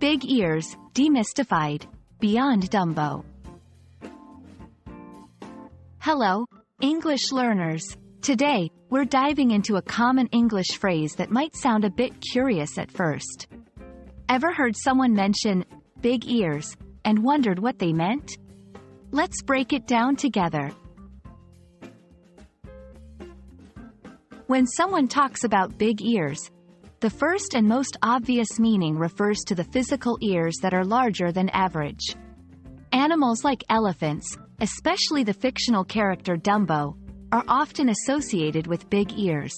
Big Ears, Demystified, Beyond Dumbo. Hello, English learners. Today, we're diving into a common English phrase that might sound a bit curious at first. Ever heard someone mention big ears and wondered what they meant? Let's break it down together. When someone talks about big ears, the first and most obvious meaning refers to the physical ears that are larger than average. Animals like elephants, especially the fictional character Dumbo, are often associated with big ears.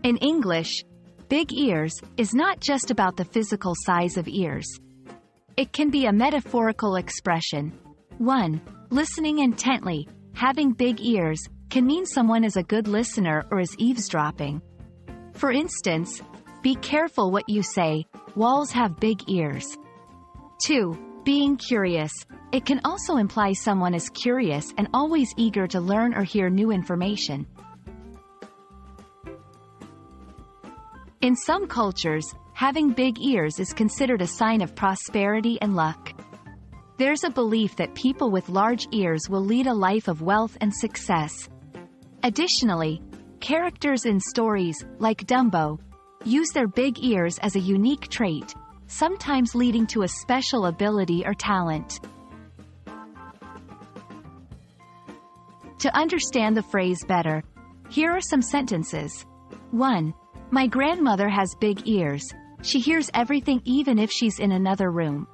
In English, big ears is not just about the physical size of ears. It can be a metaphorical expression. 1. Listening intently. Having big ears can mean someone is a good listener or is eavesdropping. For instance, be careful what you say, walls have big ears. 2. Being curious. It can also imply someone is curious and always eager to learn or hear new information. In some cultures, having big ears is considered a sign of prosperity and luck. There's a belief that people with large ears will lead a life of wealth and success. Additionally, characters in stories, like Dumbo, use their big ears as a unique trait, sometimes leading to a special ability or talent. To understand the phrase better, here are some sentences. 1. My grandmother has big ears. She hears everything even if she's in another room.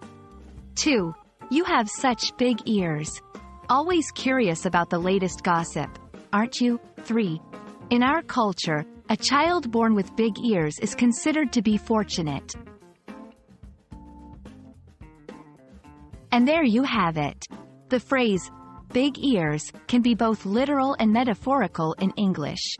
2. You have such big ears. Always curious about the latest gossip, aren't you? 3. In our culture, a child born with big ears is considered to be fortunate. And there you have it. The phrase, big ears, can be both literal and metaphorical in English.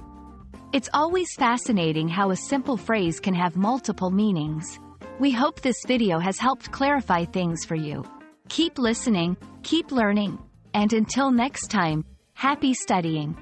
It's always fascinating how a simple phrase can have multiple meanings. We hope this video has helped clarify things for you. Keep listening, keep learning, and until next time, happy studying.